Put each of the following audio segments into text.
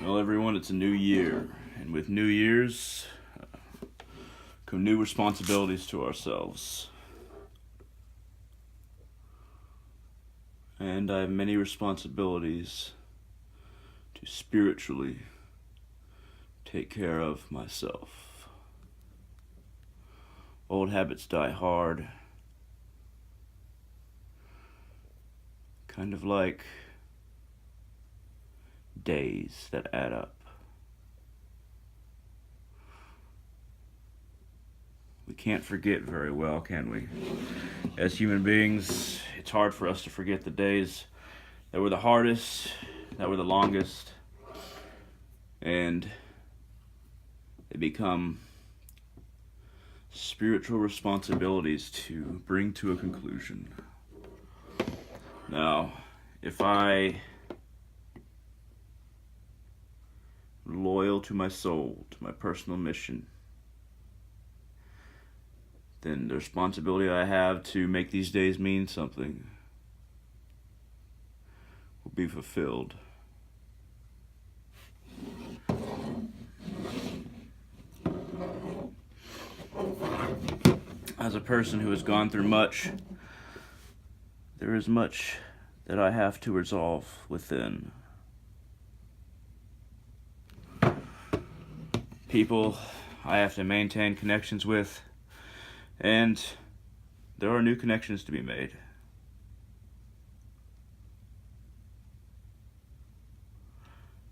Well, everyone, it's a new year, and with New Year's come new responsibilities to ourselves. And I have many responsibilities to spiritually take care of myself. Old habits die hard, kind of like days that add up. We can't forget very well, can we? As human beings, it's hard for us to forget the days that were the hardest, that were the longest, and they become spiritual responsibilities to bring to a conclusion. Now, if I loyal to my soul, to my personal mission, then the responsibility I have to make these days mean something will be fulfilled. As a person who has gone through much, there is much that I have to resolve within. People I have to maintain connections with, and there are new connections to be made.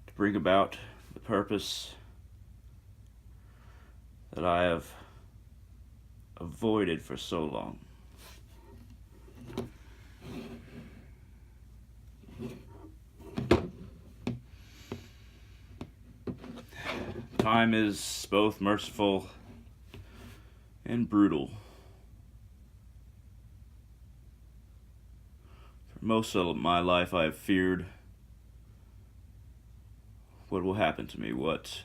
To bring about the purpose that I have avoided for so long. Time is both merciful and brutal. For most of my life, I have feared what will happen to me, what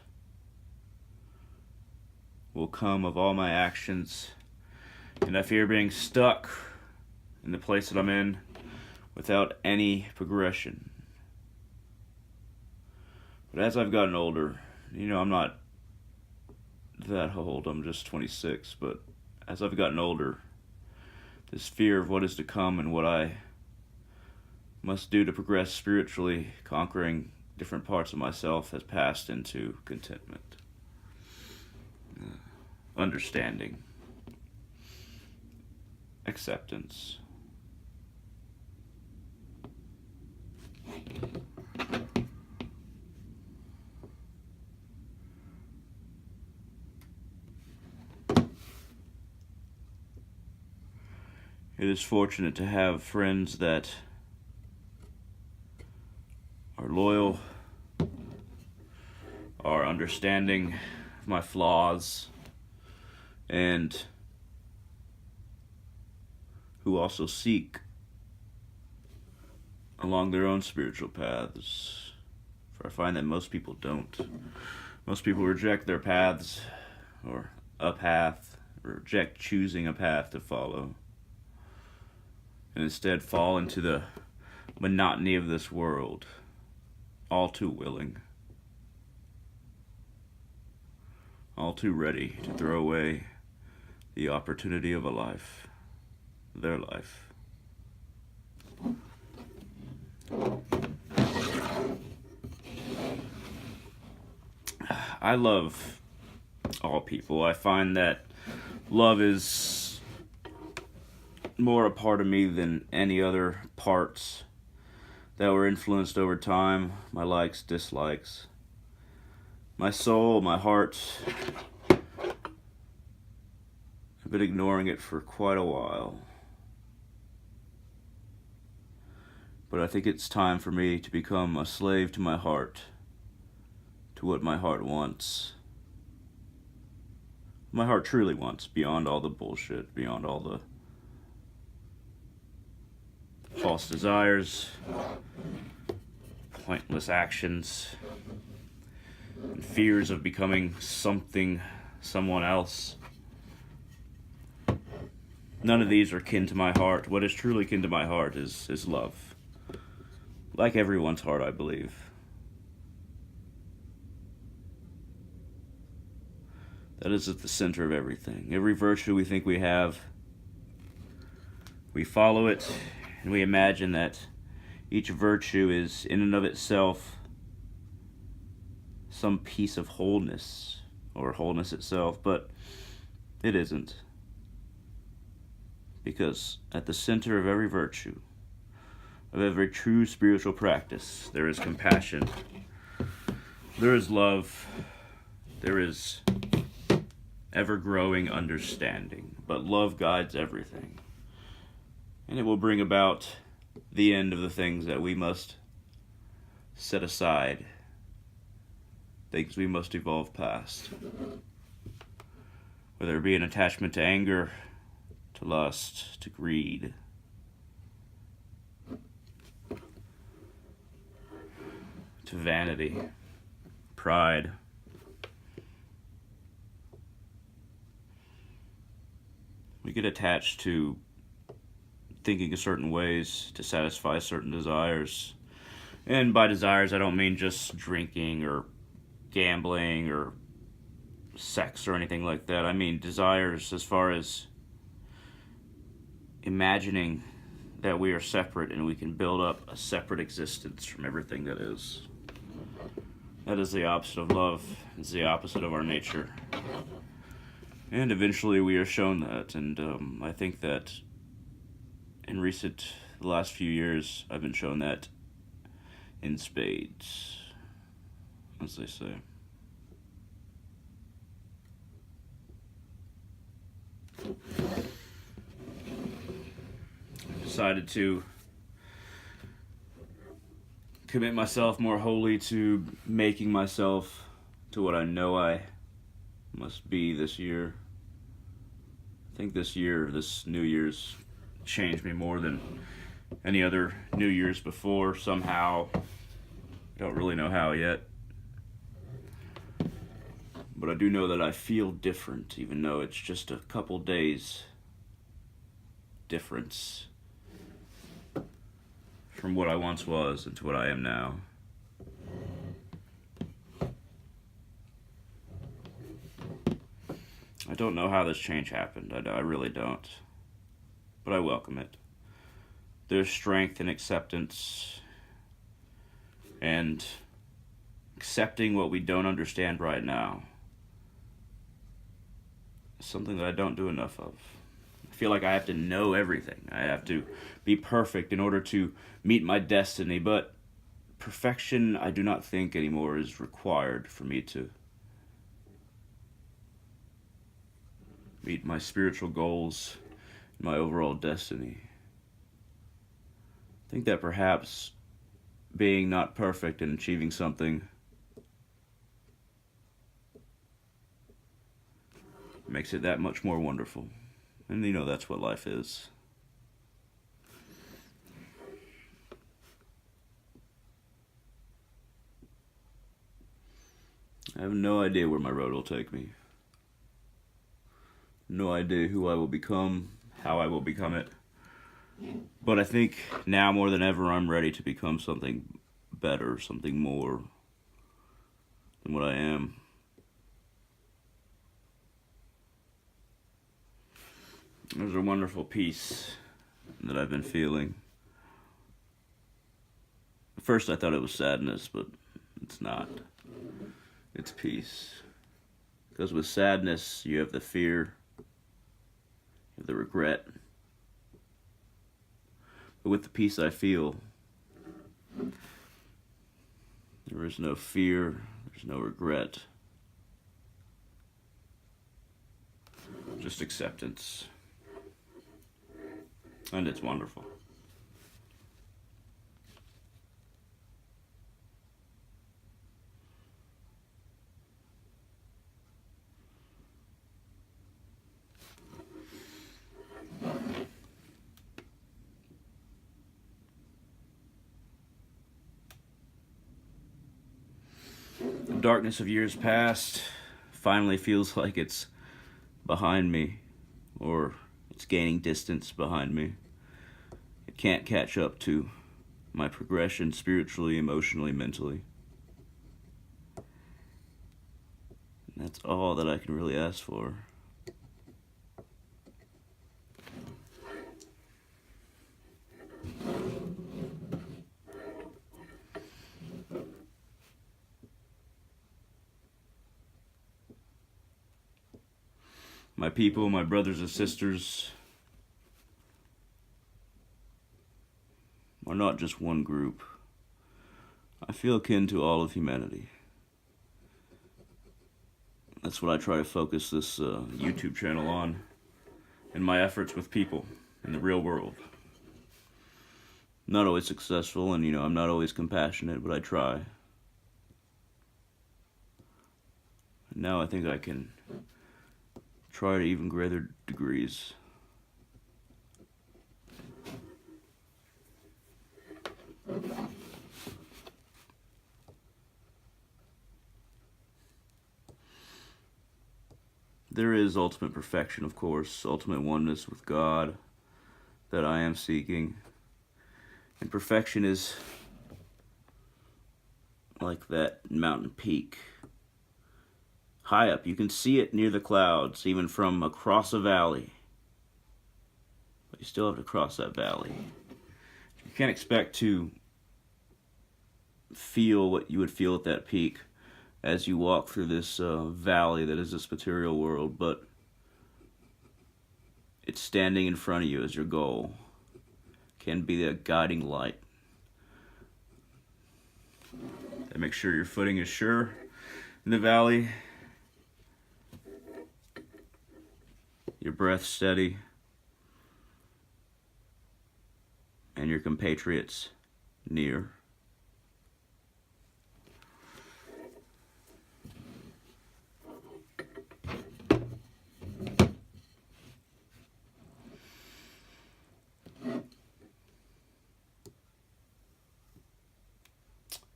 will come of all my actions, and I fear being stuck in the place that I'm in without any progression. But as I've gotten older, I'm not that old, I'm just 26, but as I've gotten older, this fear of what is to come and what I must do to progress spiritually, conquering different parts of myself, has passed into contentment, understanding, acceptance. It is fortunate to have friends that are loyal, are understanding of my flaws, and who also seek along their own spiritual paths. For I find that most people don't. Most people reject their paths, or a path, reject choosing a path to follow, and instead fall into the monotony of this world, all too willing, all too ready to throw away the opportunity of a life, their life. I love all people. I find that love is more a part of me than any other parts that were influenced over time, my likes, dislikes. My soul, my heart, I've been ignoring it for quite a while. But I think it's time for me to become a slave to my heart, to what my heart wants. My heart truly wants, beyond all the bullshit, beyond all the false desires, pointless actions, and fears of becoming someone else. None of these are kin to my heart. What is truly kin to my heart is love. Like everyone's heart, I believe. That is at the center of everything. Every virtue we think we have, we follow it, and we imagine that each virtue is in and of itself some piece of wholeness, or wholeness itself, but it isn't. Because at the center of every virtue, of every true spiritual practice, there is compassion, there is love, there is ever-growing understanding. But love guides everything. And it will bring about the end of the things that we must set aside, things we must evolve past. Whether it be an attachment to anger, to lust, to greed, to vanity, pride. We get attached to thinking in certain ways to satisfy certain desires. And by desires, I don't mean just drinking or gambling or sex or anything like that. I mean desires as far as imagining that we are separate and we can build up a separate existence from everything that is. That is the opposite of love. It's the opposite of our nature. And eventually we are shown that. And I think that in the last few years, I've been shown that in spades, as they say. I decided to commit myself more wholly to making myself to what I know I must be this year. I think this New Year's changed me more than any other New Year's before somehow. I don't really know how yet. But I do know that I feel different, even though it's just a couple days difference from what I once was into what I am now. I don't know how this change happened. I really don't. But I welcome it. There's strength in acceptance and accepting what we don't understand right now. Something that I don't do enough of. I feel like I have to know everything. I have to be perfect in order to meet my destiny, but perfection I do not think anymore is required for me to meet my spiritual goals and my overall destiny. I think that perhaps being not perfect and achieving something makes it that much more wonderful. And you know that's what life is. I have no idea where my road will take me. No idea who I will become, how I will become it. But I think now more than ever I'm ready to become something better, something more than what I am. There's a wonderful peace that I've been feeling. At first I thought it was sadness, but it's not. It's peace. Because with sadness, you have the fear, you have the regret. But with the peace I feel, there is no fear, there's no regret. Just acceptance. And it's wonderful. The darkness of years past finally feels like it's behind me, or it's gaining distance behind me. It can't catch up to my progression spiritually, emotionally, mentally. That's all that I can really ask for. My people, my brothers and sisters, are not just one group. I feel akin to all of humanity. That's what I try to focus this YouTube channel on in my efforts with people in the real world. Not always successful, and I'm not always compassionate, but I try. Now I think I can try to even greater degrees. There is ultimate perfection, of course, ultimate oneness with God that I am seeking. And perfection is like that mountain peak. High up, you can see it near the clouds, even from across a valley. But you still have to cross that valley. You can't expect to feel what you would feel at that peak as you walk through this valley that is this material world, but it's standing in front of you as your goal. Can be a guiding light. And make sure your footing is sure in the valley. Your breath steady. And your compatriots near.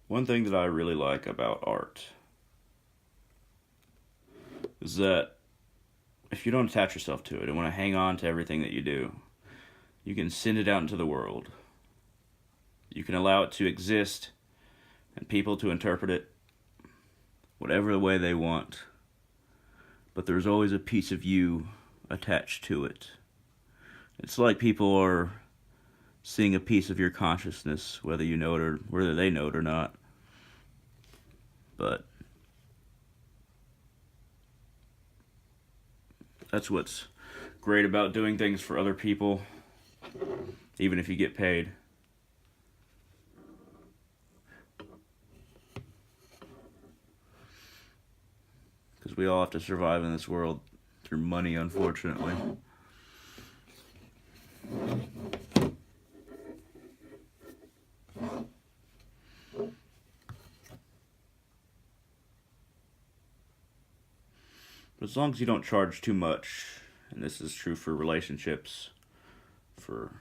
One thing that I really like about art is that if you don't attach yourself to it and want to hang on to everything that you do, you can send it out into the world. You can allow it to exist and people to interpret it whatever way they want. But there's always a piece of you attached to it. It's like people are seeing a piece of your consciousness, whether you know it or whether they know it or not. But that's what's great about doing things for other people, even if you get paid. Because we all have to survive in this world through money, unfortunately. But as long as you don't charge too much, and this is true for relationships, for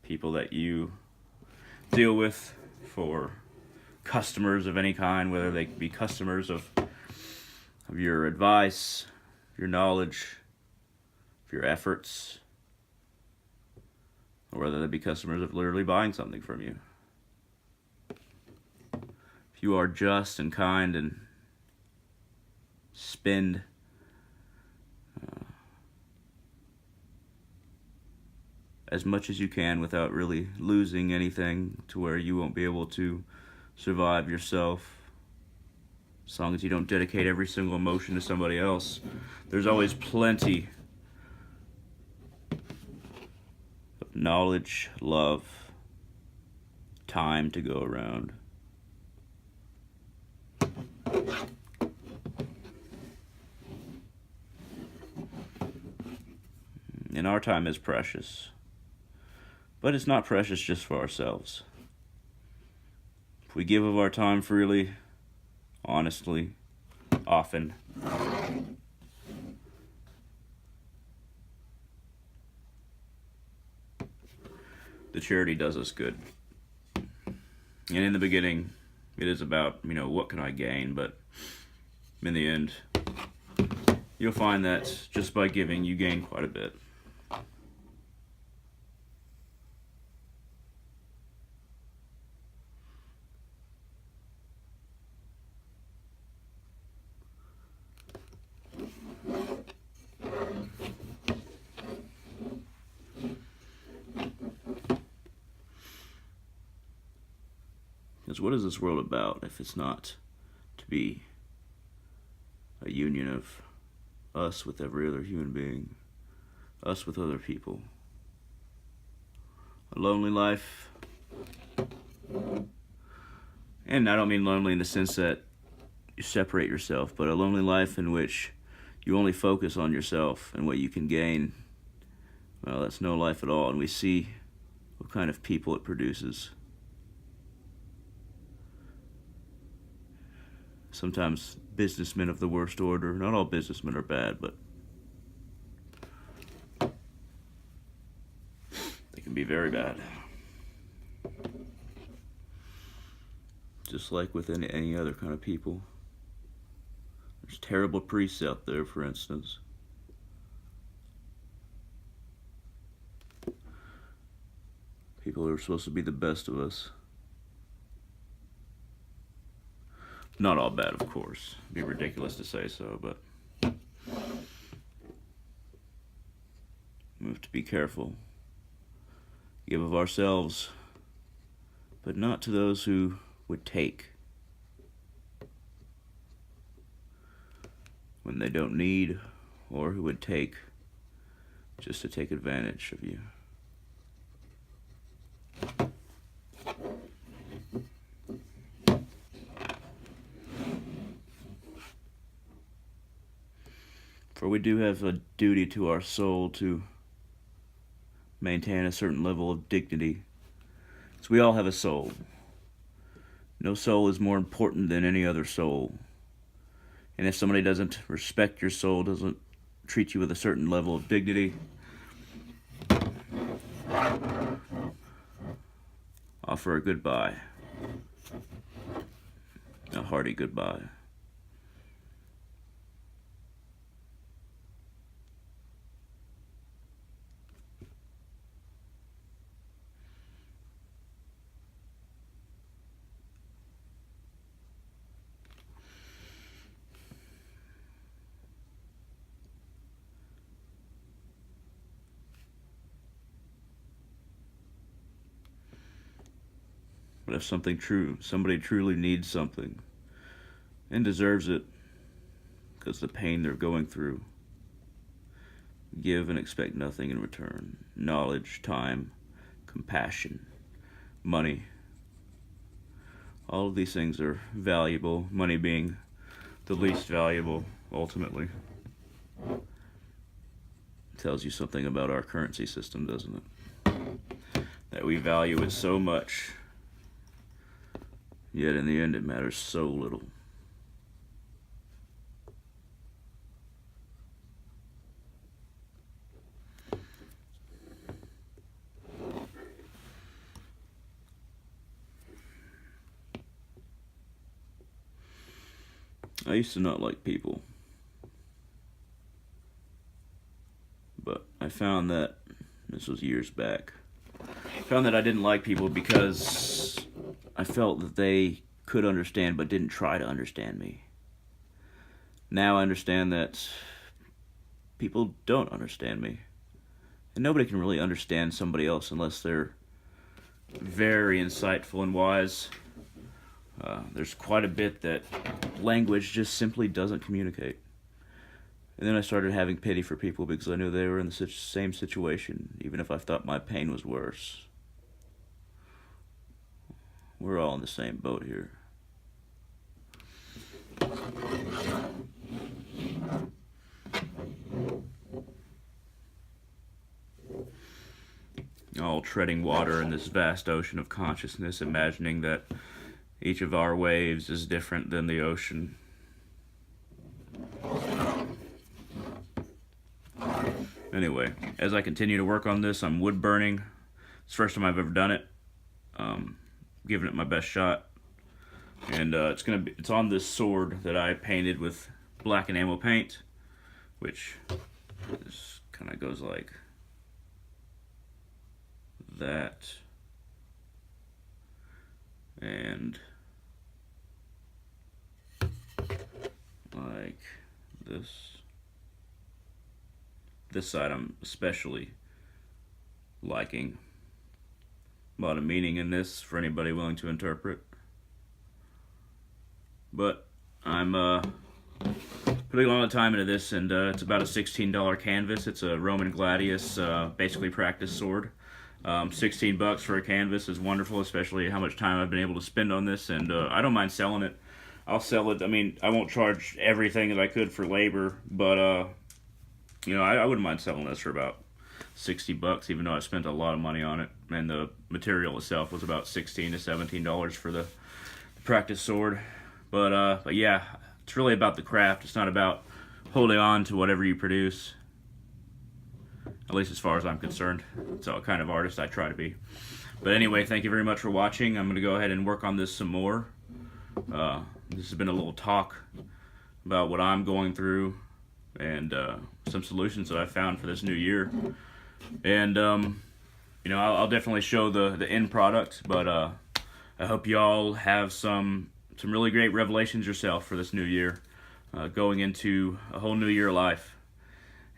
people that you deal with, for customers of any kind, whether they be customers of your advice, your knowledge, your efforts, or whether they be customers of literally buying something from you. If you are just and kind and spend as much as you can without really losing anything to where you won't be able to survive yourself, as long as you don't dedicate every single emotion to somebody else, there's always plenty of knowledge, love, time to go around. And our time is precious. But it's not precious just for ourselves. If we give of our time freely, honestly, often, the charity does us good. And in the beginning, it is about, what can I gain? But in the end, you'll find that just by giving, you gain quite a bit. Because what is this world about if it's not to be a union of us with every other human being, us with other people? A lonely life. And I don't mean lonely in the sense that you separate yourself, but a lonely life in which you only focus on yourself and what you can gain. Well, that's no life at all, and we see what kind of people it produces. Sometimes businessmen of the worst order. Not all businessmen are bad, but they can be very bad. Just like with any other kind of people. There's terrible priests out there, for instance. People who are supposed to be the best of us. Not all bad, of course. It'd be ridiculous to say so, but we have to be careful. Give of ourselves, but not to those who would take when they don't need, or who would take just to take advantage of you. For we do have a duty to our soul to maintain a certain level of dignity. So we all have a soul. No soul is more important than any other soul. And if somebody doesn't respect your soul, doesn't treat you with a certain level of dignity, offer a goodbye. A hearty goodbye. But if somebody truly needs something and deserves it because the pain they're going through, give and expect nothing in return. Knowledge, time, compassion, money. All of these things are valuable, money being the least valuable, ultimately. It tells you something about our currency system, doesn't it? That we value it so much, yet in the end it matters so little. I used to not like people, but I found that, this was years back, I found that I didn't like people because I felt that they could understand but didn't try to understand me. Now I understand that people don't understand me. And nobody can really understand somebody else unless they're very insightful and wise. There's quite a bit that language just simply doesn't communicate. And then I started having pity for people because I knew they were in the same situation, even if I thought my pain was worse. We're all in the same boat here. All treading water in this vast ocean of consciousness, imagining that each of our waves is different than the ocean. Anyway, as I continue to work on this, I'm wood burning. It's the first time I've ever done it. Giving it my best shot. And it's on this sword that I painted with black enamel paint, which kind of goes like that. And like this. This side I'm especially liking. A lot of meaning in this for anybody willing to interpret. but I'm putting a lot of time into this, and it's about a $16 canvas. It's a Roman Gladius, basically practice sword. $16 for a canvas is wonderful, especially how much time I've been able to spend on this, and I don't mind selling it. I'll sell it. I mean, I won't charge everything that I could for labor, but you know, I wouldn't mind selling this for about $60, even though I spent a lot of money on it, and the material itself was about $16 to $17 for the practice sword. But yeah, it's really about the craft. It's not about holding on to whatever you produce. At least as far as I'm concerned. That's the kind of artist I try to be. But anyway, thank you very much for watching. I'm going to go ahead and work on this some more. This has been a little talk about what I'm going through and some solutions that I found for this new year. And, you know, I'll definitely show the end product, but I hope you all have some really great revelations yourself for this new year, going into a whole new year of life.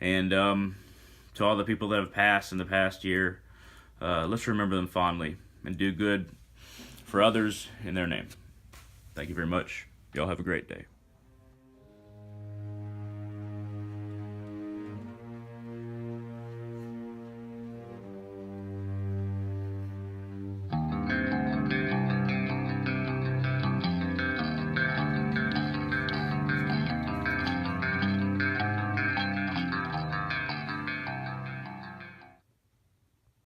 And to all the people that have passed in the past year, let's remember them fondly and do good for others in their name. Thank you very much. Y'all have a great day.